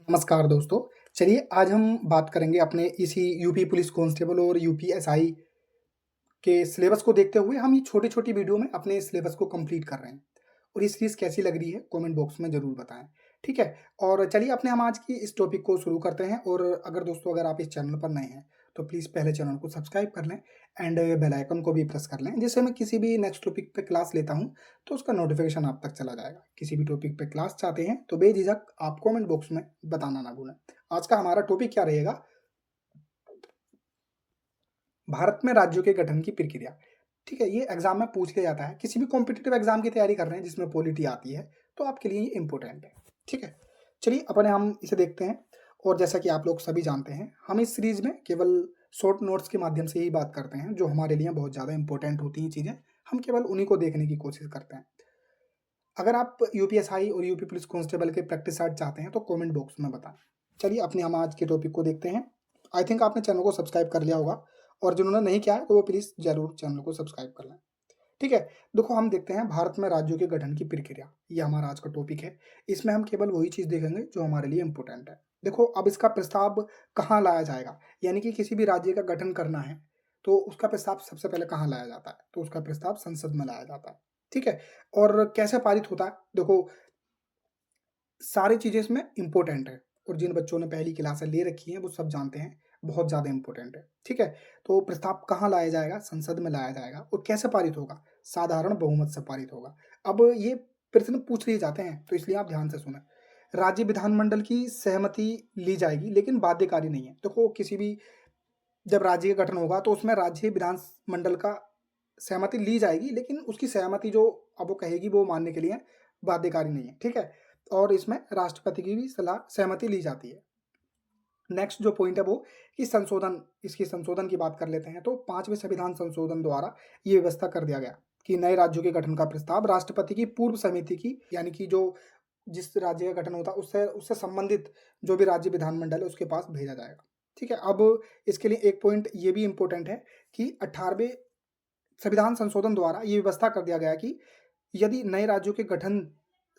नमस्कार दोस्तों। चलिए आज हम बात करेंगे अपने इसी यूपी पुलिस कांस्टेबल और यूपीएसआई के सिलेबस को देखते हुए हम ये छोटी-छोटी वीडियो में अपने सिलेबस को कंप्लीट कर रहे हैं। और ये सीरीज़ कैसी लग रही है कमेंट बॉक्स में ज़रूर बताएँ, ठीक है? और चलिए अपने हम आज की इस टॉपिक को शुरू करते हैं और अगर दोस्तों अगर आप इस चैनल पर नए हैं, तो प्लीज़ पहले चैनल को सब्सक्राइब कर लें एंड बेल आइकन को भी प्रेस कर लें, जिससे मैं किसी भी नेक्स्ट टॉपिक पे क्लास लेता हूँ, तो उसका नोटिफ़िकेशन आप तक चला जाएगा। किसी भी टॉपिक पे क्लास चाहते हैं, तो बेझिझक आप कमेंट बॉक्स में बताना ना भूलें। आज का हमारा टॉपिक क्या रहेगा? भारत में राज्यों के गठन की प्रक्रिया। ठीक है, ये एग्जाम में पूछ लिया जाता है। किसी भी कॉम्पिटिटिव एग्जाम की तैयारी कर रहे हैं जिसमें पॉलिटी आती है, तो आपके लिए ये इंपॉर्टेंट है। ठीक है, चलिए अपने हम इसे देखते हैं। और जैसा कि आप लोग सभी जानते हैं, हम इस सीरीज में केवल शॉर्ट नोट्स के माध्यम से ही बात करते हैं, जो हमारे लिए बहुत ज़्यादा इंपॉर्टेंट होती हैं चीज़ें। हम केवल उन्हीं को देखने की कोशिश करते हैं। अगर आप यूपीएसआई और यूपी पुलिस कांस्टेबल के प्रैक्टिस सेट चाहते हैं, तो कमेंट बॉक्स में बताएं। चलिए अपने हम आज के टॉपिक को देखते हैं। आई थिंक आपने चैनल को सब्सक्राइब कर लिया होगा, और जिन्होंने नहीं किया है तो वो प्लीज़ ज़रूर चैनल को सब्सक्राइब कर लें। ठीक है, देखो हम देखते हैं भारत में राज्यों के गठन की प्रक्रिया। ये हमारा आज का टॉपिक है। इसमें हम केवल वही चीज़ देखेंगे जो हमारे लिए इंपॉर्टेंट है। देखो अब इसका प्रस्ताव कहाँ लाया जाएगा, यानी कि किसी भी राज्य का गठन करना है, तो उसका प्रस्ताव सबसे पहले कहाँ लाया जाता है? तो उसका प्रस्ताव संसद में लाया जाता है। ठीक है, और कैसे पारित होता है? देखो सारी चीज़ें इसमें इम्पोर्टेंट है, और जिन बच्चों ने पहली क्लासें ले रखी हैं वो सब जानते हैं, बहुत ज़्यादा इम्पोर्टेंट है। ठीक है, तो प्रस्ताव कहाँ लाया जाएगा? संसद में लाया जाएगा। और कैसे पारित होगा? साधारण बहुमत से पारित होगा। अब ये प्रश्न पूछ लिए जाते हैं, तो इसलिए आप ध्यान से सुनें। राज्य विधानमंडल की सहमति ली जाएगी, लेकिन बाध्यकारी नहीं है। देखो किसी भी जब राज्य का गठन होगा तो उसमें राज्य विधानमंडल का सहमति ली जाएगी, लेकिन उसकी सहमति जो अब वो कहेगी वो मानने के लिए बाध्यकारी नहीं है। ठीक है, और इसमें राष्ट्रपति की भी सलाह सहमति ली जाती है। नेक्स्ट जो पॉइंट है वो कि संशोधन, इसकी संशोधन की बात कर लेते हैं। तो 5वें संविधान संशोधन द्वारा ये व्यवस्था कर दिया गया कि नए राज्यों के गठन का प्रस्ताव राष्ट्रपति की पूर्व समिति की, यानी कि जो जिस राज्य का गठन होता है उससे उससे संबंधित जो भी राज्य विधानमंडल है उसके पास भेजा जाएगा। ठीक है, अब इसके लिए एक पॉइंट ये भी इंपॉर्टेंट है कि 18वें संविधान संशोधन द्वारा ये व्यवस्था कर दिया गया कि यदि नए राज्यों के गठन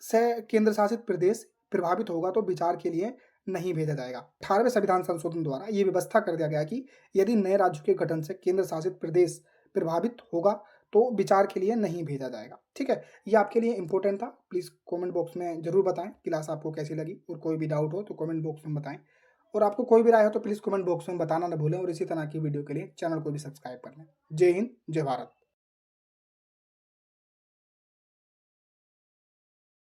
से केंद्र शासित प्रदेश प्रभावित होगा तो विचार के लिए नहीं भेजा जाएगा। 18वें संविधान संशोधन द्वारा ये व्यवस्था कर दिया गया कि यदि नए राज्यों के गठन से केंद्र शासित प्रदेश प्रभावित होगा तो विचार के लिए नहीं भेजा जाएगा। ठीक है, ये आपके लिए इंपॉर्टेंट था। प्लीज़ कमेंट बॉक्स में ज़रूर बताएं क्लास आपको कैसी लगी, और कोई भी डाउट हो तो कमेंट बॉक्स में बताएं। और आपको कोई भी राय हो तो प्लीज़ कमेंट बॉक्स में बताना ना भूलें, और इसी तरह की वीडियो के लिए चैनल को भी सब्सक्राइब कर लें। जय हिंद, जय भारत।